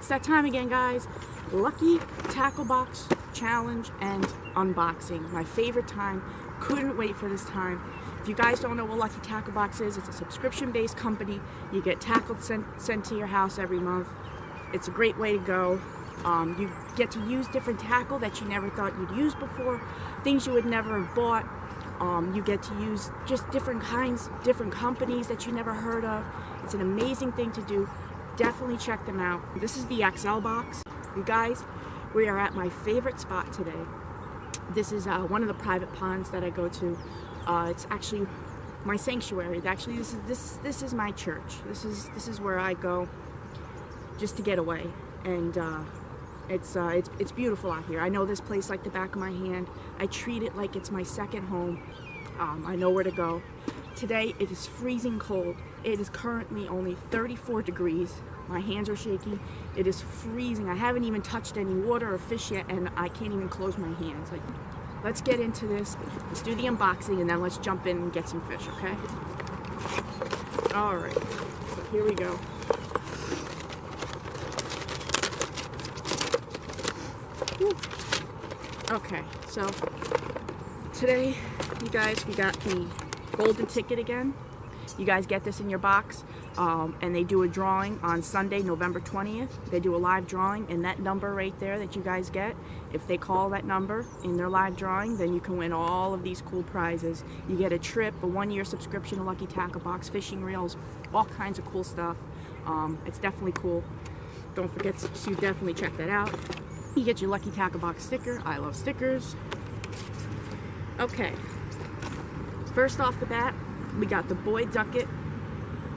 It's that time again, guys. Lucky Tackle Box Challenge and unboxing. My favorite time. Couldn't wait for this time. If you guys don't know what Lucky Tackle Box is, it's a subscription-based company. You get tackle sent to your house every month. It's a great way to go. You get to use different tackle that you never thought you'd use before, things you would never have bought. You get to use just different kinds, different companies that you never heard of. It's an amazing thing to do. Definitely check them out. This is the XL box. You guys, we are at my favorite spot today. This is one of the private ponds that I go to. It's actually my sanctuary. Actually, this is my church. This is where I go just to get away, and it's beautiful out here. I know this place like the back of my hand. I treat it like it's my second home. I know where to go. Today it is freezing cold. It is currently only 34 degrees. My hands are shaking. It is freezing. I haven't even touched any water or fish yet, and I can't even close my hands. Like, let's get into this. Let's do the unboxing, and then let's jump in and get some fish, okay? All right, so here we go. Whew. Okay, so today, you guys, we got the golden ticket again. You guys get this in your box, and they do a drawing on Sunday, November 20th. They do a live drawing, and that number right there that you guys get, if they call that number in their live drawing, then you can win all of these cool prizes. You get a trip, a 1-year subscription to Lucky Tackle Box, fishing reels, all kinds of cool stuff. It's definitely cool. Don't forget to definitely check that out. You get your Lucky Tackle Box sticker. I love stickers. Okay. First off the bat, we got the Boy Ducket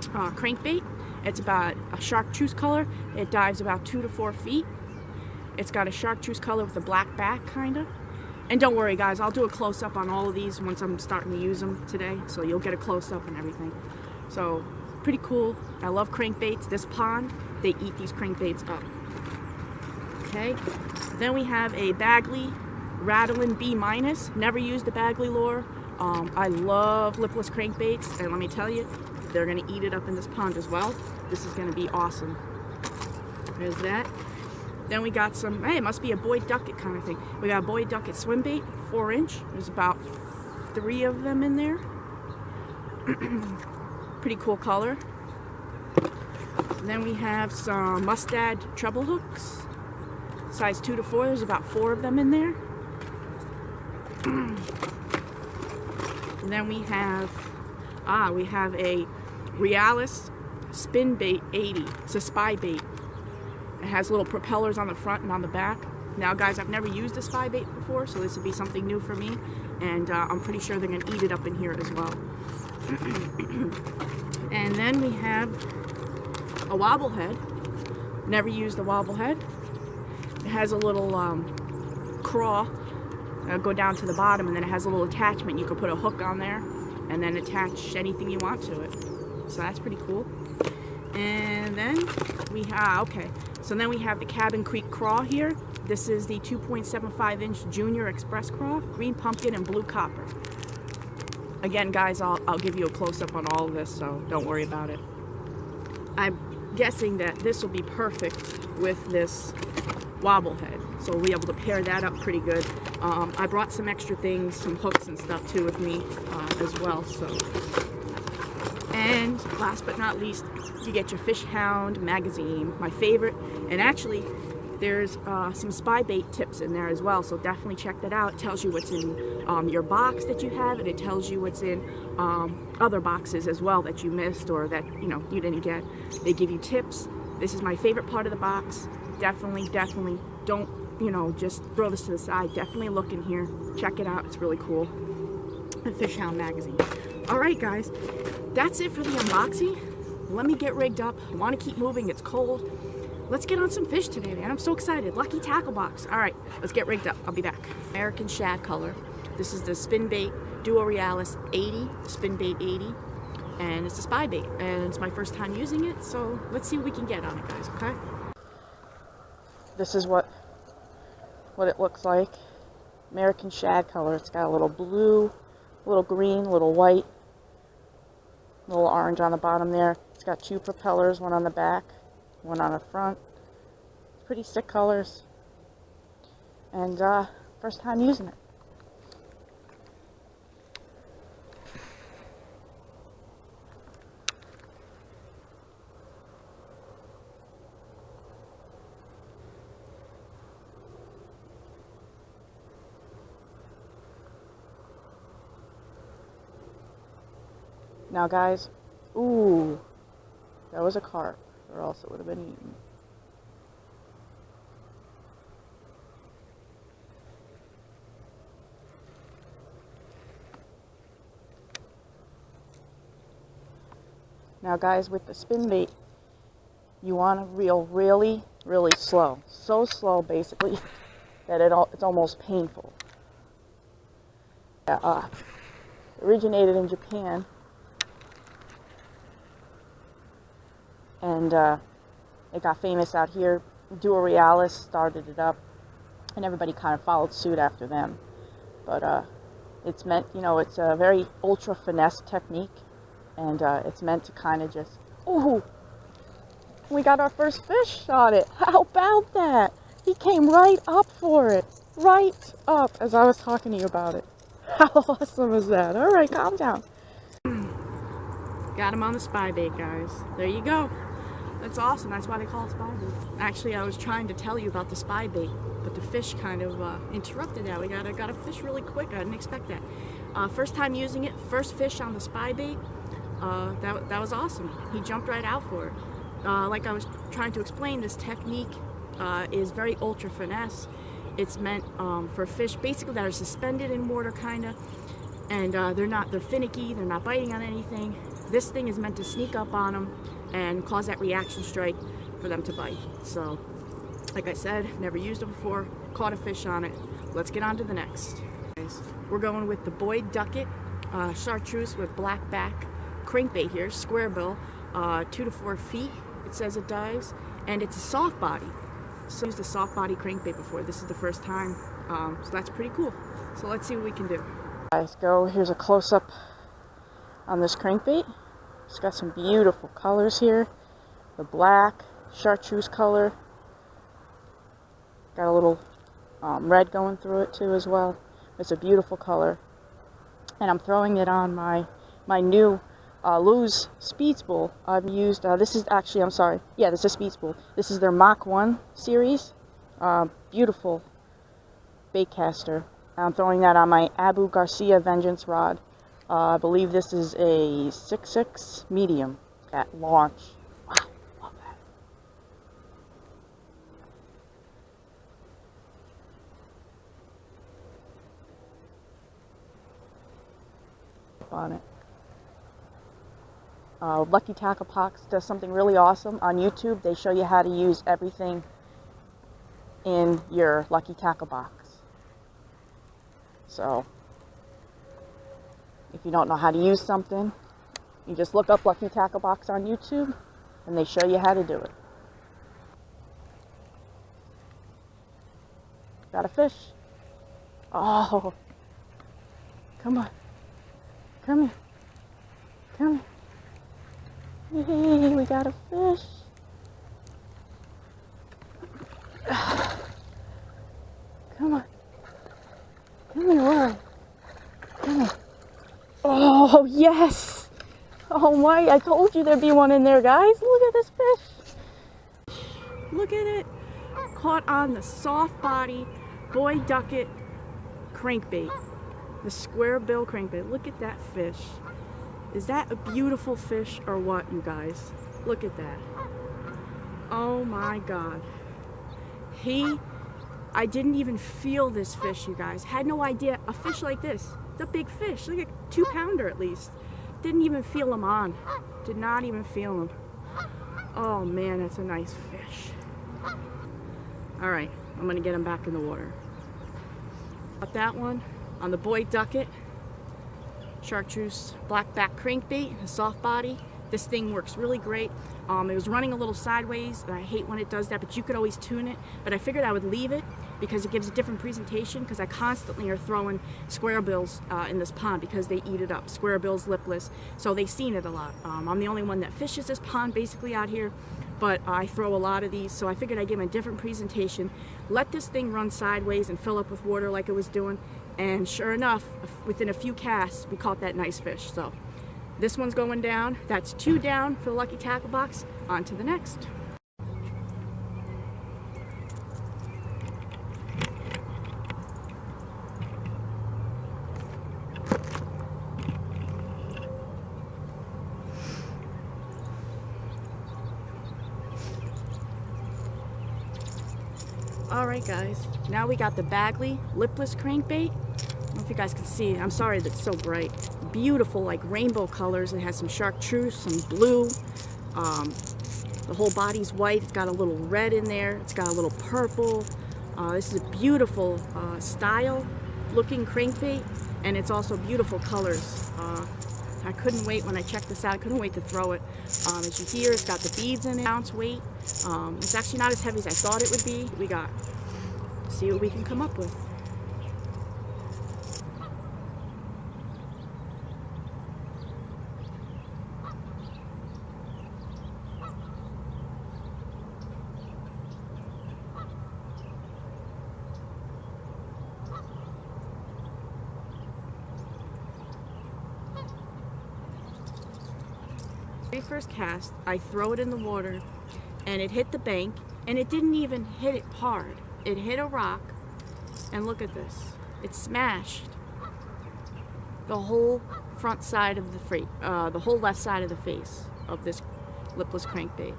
crankbait. It's about a chartreuse color. It dives about 2 to 4 feet. It's got a chartreuse color with a black back, kind of. And don't worry, guys, I'll do a close-up on all of these once I'm starting to use them today, so you'll get a close-up and everything. So, pretty cool. I love crankbaits. This pond, they eat these crankbaits up. Okay. Then we have a Bagley Rattling B-. Never used the Bagley lure. I love lipless crankbaits, and let me tell you, they're going to eat it up in this pond as well. This is going to be awesome. There's that. Then we got some, hey, it must be a Boy Ducket kind of thing. We got a Boy Ducket swim bait, 4-inch. There's about 3 of them in there. Pretty cool color. And then we have some Mustad treble hooks, size 2 to 4. There's about 4 of them in there. And then we have a Realis spin bait 80. It's a spy bait. It has little propellers on the front and on the back. Now, guys, I've never used a spy bait before, so this would be something new for me. And I'm pretty sure they're going to eat it up in here as well. And then we have a wobblehead. Never used a wobblehead. It has a little craw. Go down to the bottom, and then it has a little attachment. You can put a hook on there and then attach anything you want to it. So that's pretty cool. And then we have, so then we have the Cabin Creek craw here. This is the 2.75-inch Junior Express craw, green pumpkin and blue copper. Again, guys, I'll give you a close-up on all of this, so don't worry about it. I'm guessing that this will be perfect with this wobblehead, so we'll be able to pair that up pretty good. I brought some extra things, some hooks and stuff too with me as well. So, and last but not least, you get your Fish Hound magazine, my favorite. And actually, there's some spy bait tips in there as well, so definitely check that out. It tells you what's in your box that you have, and it tells you what's in other boxes as well that you missed or that you didn't get. They give you tips. This is my favorite part of the box. Definitely don't just throw this to the side. Definitely look in here, check it out. It's really cool. The Fish Hound magazine. All right, guys, that's it for the unboxing. Let me get rigged up. I want to keep moving. It's cold. Let's get on some fish today, man. I'm so excited. Lucky Tackle Box. All right, let's get rigged up. I'll be back. American shad color. This is the spin bait Duo Realis 80, spin bait 80, and it's a spy bait, and it's my first time using it, so let's see what we can get on it, guys, okay? This is what it looks like. American shad color. It's got a little blue, a little green, a little white, a little orange on the bottom there. It's got 2 propellers, one on the back, one on the front. Pretty sick colors. And first time using it. Now guys, ooh, that was a carp, or else it would have been eaten. Now guys, with the spin bait, you want to reel really, really slow. So slow basically that it's almost painful. Originated in Japan. And it got famous out here. Duo Realis started it up, and everybody kind of followed suit after them. But it's meant, you know, it's a very ultra finesse technique, and it's meant to kind of just, ooh, we got our first fish on it. How about that? He came right up for it, right up as I was talking to you about it. How awesome is that? All right, calm down. Got him on the spy bait, guys. There you go. That's awesome. That's why they call it spy bait. Actually, I was trying to tell you about the spy bait, but the fish kind of interrupted that. We got a fish really quick. I didn't expect that. First time using it, first fish on the spy bait. That was awesome. He jumped right out for it. Like I was trying to explain, this technique is very ultra finesse. It's meant for fish basically that are suspended in water, kind of, and they're finicky. They're not biting on anything. This thing is meant to sneak up on them and cause that reaction strike for them to bite. So, like I said, never used it before, caught a fish on it. Let's get on to the next. We're going with the Boyd Ducket chartreuse with black back crankbait here, square bill, 2 to 4 feet, it says it dives, and it's a soft body. So I used a soft body crankbait before. This is the first time, so that's pretty cool. So let's see what we can do. Guys, here's a close-up on this crankbait. It's got some beautiful colors here. The black, chartreuse color. Got a little red going through it too as well. It's a beautiful color. And I'm throwing it on my new Lew's Speed Spool. I've used, this is actually, I'm sorry. Yeah, this is Speed Spool. This is their Mach 1 series. Beautiful bait caster. I'm throwing that on my Abu Garcia Vengeance rod. I believe this is a 6.6 medium at launch. Wow, love that. On it. Lucky Tackle Box does something really awesome. On YouTube, they show you how to use everything in your Lucky Tackle Box. So, if you don't know how to use something, you just look up Lucky Tackle Box on YouTube, and they show you how to do it. Got a fish. Oh, come on. Come here. Come here. Yay, we got a fish. Come on. Come here, Warren. Come here. Oh, yes. Oh my, I told you there'd be one in there, guys. Look at this fish. Look at it. Caught on the soft body Boyd Ducket crankbait. The square bill crankbait. Look at that fish. Is that a beautiful fish or what, you guys? Look at that. Oh my God. I didn't even feel this fish, you guys. Had no idea. A fish like this. It's a big fish. Look at 2-pounder at least. Didn't even feel him on. Did not even feel him. Oh man, that's a nice fish. Alright, I'm gonna get him back in the water. Got that one on the Boyd Ducket. Chartreuse black back crankbait, a soft body. This thing works really great. It was running a little sideways, and I hate when it does that, but you could always tune it. But I figured I would leave it because it gives a different presentation, because I constantly are throwing square bills in this pond because they eat it up. Square bills, lipless, so they've seen it a lot. I'm the only one that fishes this pond basically out here. but I throw a lot of these, so I figured I'd give him a different presentation, let this thing run sideways and fill up with water like it was doing, and sure enough, within a few casts, we caught that nice fish. So this one's going down. That's 2 down for the Lucky Tackle Box. On to the next. Alright guys, now we got the Bagley lipless crankbait. I don't know if you guys can see, I'm sorry that's so bright. Beautiful, like rainbow colors. It has some chartreuse, some blue. The whole body's white. It's got a little red in there. It's got a little purple. This is a beautiful style looking crankbait, and it's also beautiful colors. I couldn't wait when I checked this out. I couldn't wait to throw it. As you hear, it's got the beads in it, ounce weight. It's actually not as heavy as I thought it would be. We got, see what we can come up with. Very first cast, I throw it in the water and it hit the bank, and it didn't even hit it hard. It hit a rock, and look at this. It smashed the whole front side of the whole left side of the face of this lipless crankbait.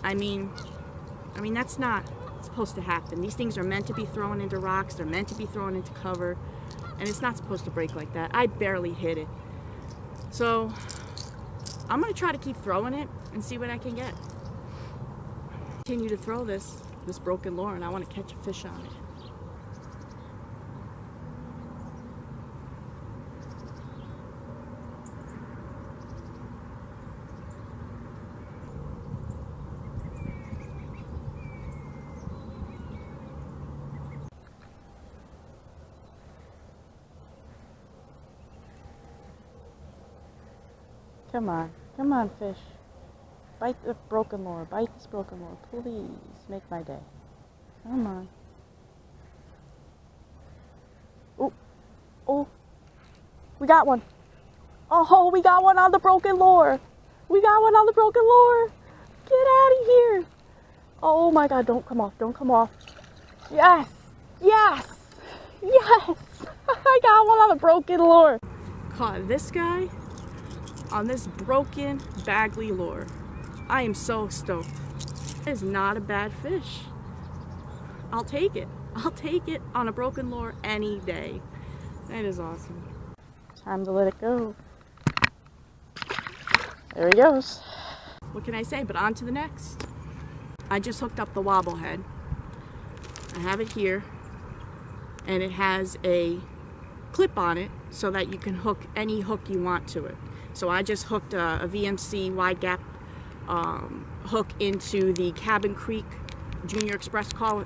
I mean that's not supposed to happen. These things are meant to be thrown into rocks. They're meant to be thrown into cover, and it's not supposed to break like that. I barely hit it. So I'm gonna try to keep throwing it and see what I can get. Continue to throw this broken lure, and I want to catch a fish on it. Come on fish. Bite the broken lure, bite this broken lure, please make my day. Come on. Oh, we got one. Oh, we got one on the broken lure. We got one on the broken lure. Get out of here. Oh my God, don't come off, don't come off. Yes, yes, yes. I got one on the broken lure. Caught this guy on this broken Bagley lure. I am so stoked. It is not a bad fish. I'll take it. I'll take it on a broken lure any day. That is awesome. Time to let it go. There he goes. What can I say, but on to the next. I just hooked up the wobble head. I have it here, and it has a clip on it so that you can hook any hook you want to it. So I just hooked a VMC wide gap hook into the Cabin Creek Junior Express craw,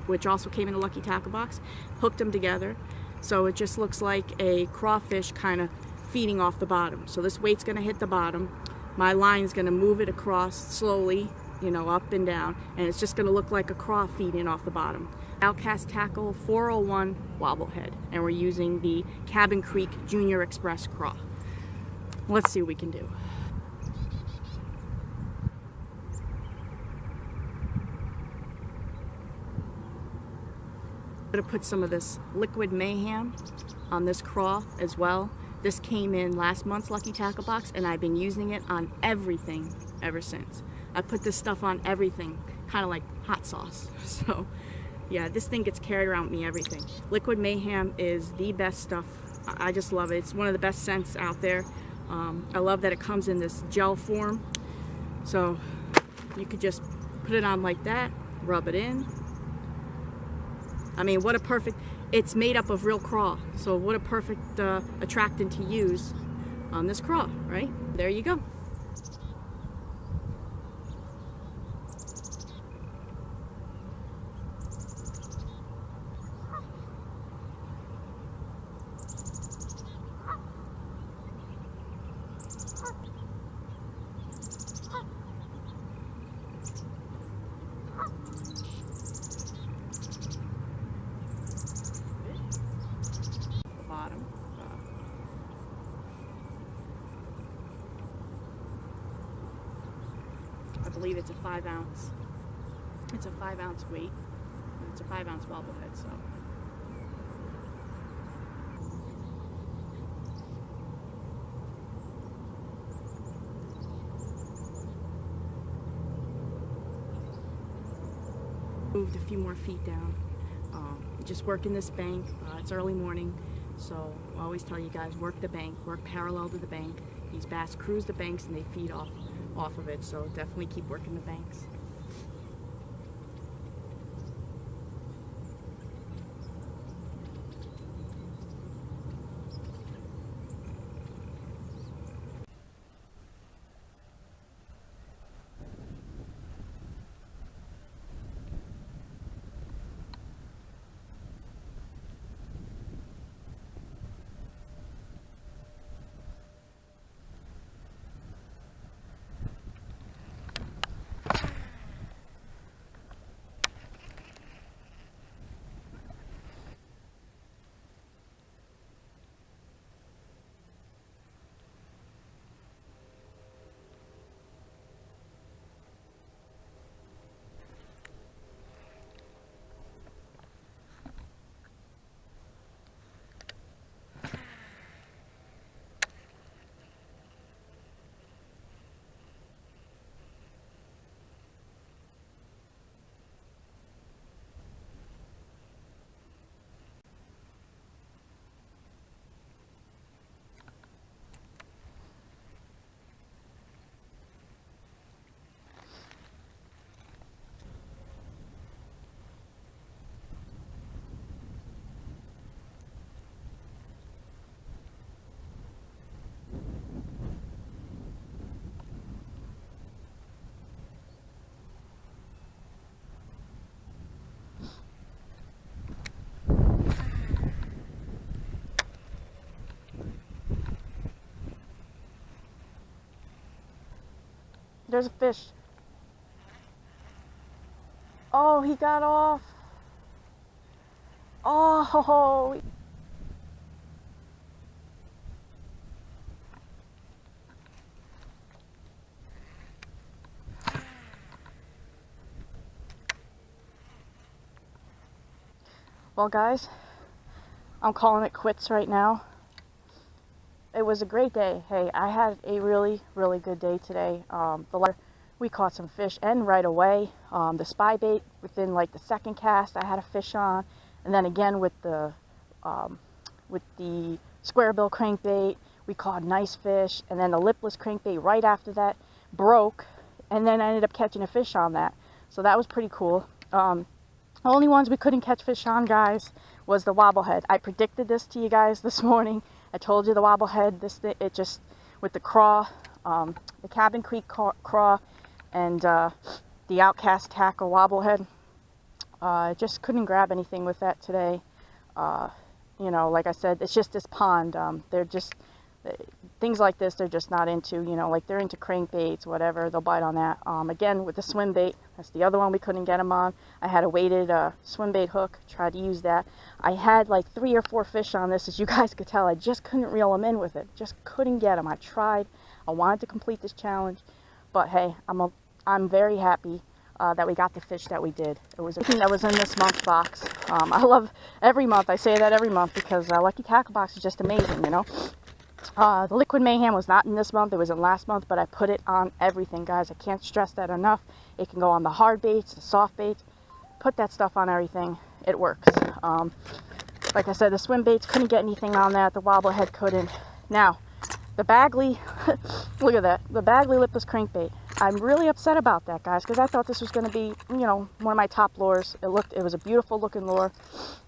which also came in a Lucky Tackle Box. Hooked them together, so it just looks like a crawfish kind of feeding off the bottom. So this weight's going to hit the bottom. My line's going to move it across slowly, you know, up and down, and it's just going to look like a craw feeding off the bottom. Outcast Tackle 401 wobble head, and we're using the Cabin Creek Junior Express craw. Let's see what we can do. I'm going to put some of this Liquid Mayhem on this craw as well. This came in last month's Lucky Tackle Box, and I've been using it on everything ever since. I put this stuff on everything, kind of like hot sauce. So yeah, this thing gets carried around with me, everything. Liquid Mayhem is the best stuff. I just love it. It's one of the best scents out there. I love that it comes in this gel form. So you could just put it on like that, rub it in. I mean, what a perfect, it's made up of real craw. So what a perfect attractant to use on this craw, right? There you go. believe it's a 5 ounce. It's a 5 ounce weight. It's a 5 ounce wobblehead, so. Moved a few more feet down. Just working this bank. It's early morning, so I always tell you guys, work the bank, work parallel to the bank. These bass cruise the banks and they feed off of it, so definitely keep working the banks. There's a fish. Oh, he got off. Oh. Well, guys, I'm calling it quits right now. It was a great day. Hey, I had a really, really good day today. We caught some fish, and right away, the spy bait, within like the second cast, I had a fish on, and then again with the square bill crankbait, we caught nice fish, and then the lipless crankbait right after that broke, and then I ended up catching a fish on that. So that was pretty cool. The only ones we couldn't catch fish on, guys, was the wobblehead. I predicted this to you guys this morning. I told you the wobblehead, it just, with the craw, the Cabin Creek craw, and the Outcast tackle wobblehead, I just couldn't grab anything with that today. You know, like I said, it's just this pond. They're just, things like this, they're just not into, you know, like they're into crankbaits, whatever, they'll bite on that. Again, with the swim bait, that's the other one we couldn't get them on. I had a weighted swim bait hook, tried to use that. I had like 3 or 4 fish on this, as you guys could tell. I just couldn't reel them in with it, just couldn't get them. I tried, I wanted to complete this challenge, but hey, I'm very happy that we got the fish that we did. It was everything that was in this month's box. I love every month, I say that every month, because Lucky Tackle Box is just amazing, you know. The Liquid Mayhem was not in this month, it was in last month, but I put it on everything, guys. I can't stress that enough. It can go on the hard baits, the soft baits, put that stuff on everything. It works. Like I said, the swim baits couldn't get anything on that, the wobblehead couldn't. Now, the Bagley, look at that, the Bagley lipless crankbait. I'm really upset about that, guys, because I thought this was going to be, you know, one of my top lures. It was a beautiful looking lure,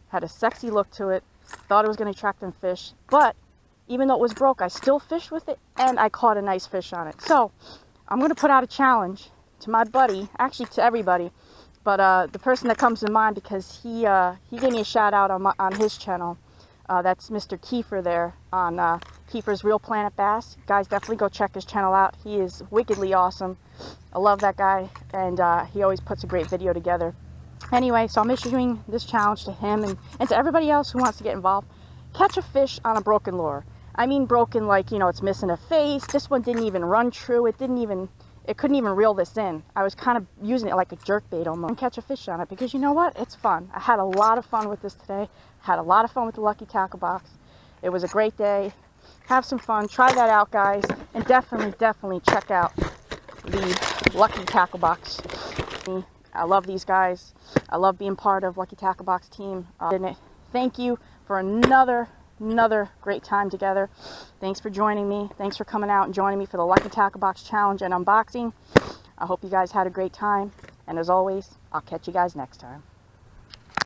had a sexy look to it, thought it was going to attract them fish, but even though it was broke, I still fished with it, and I caught a nice fish on it. So, I'm going to put out a challenge to my buddy, actually to everybody, but the person that comes to mind, because he gave me a shout out on his channel. That's Mr. Kiefer there on Kiefer's Real Planet Bass. Guys, definitely go check his channel out. He is wickedly awesome. I love that guy, and he always puts a great video together. Anyway, so I'm issuing this challenge to him and to everybody else who wants to get involved. Catch a fish on a broken lure. I mean broken like, you know, it's missing a face. This one didn't even run true. It it couldn't even reel this in. I was kind of using it like a jerk bait almost and catch a fish on it, because you know what? It's fun. I had a lot of fun with this today. Had a lot of fun with the Lucky Tackle Box. It was a great day. Have some fun. Try that out, guys. And definitely check out the Lucky Tackle Box. I love these guys. I love being part of Lucky Tackle Box team. Thank you for another great time together. Thanks for joining me. Thanks for coming out and joining me for the Lucky Tackle Box Challenge and unboxing. I hope you guys had a great time. And as always, I'll catch you guys next time.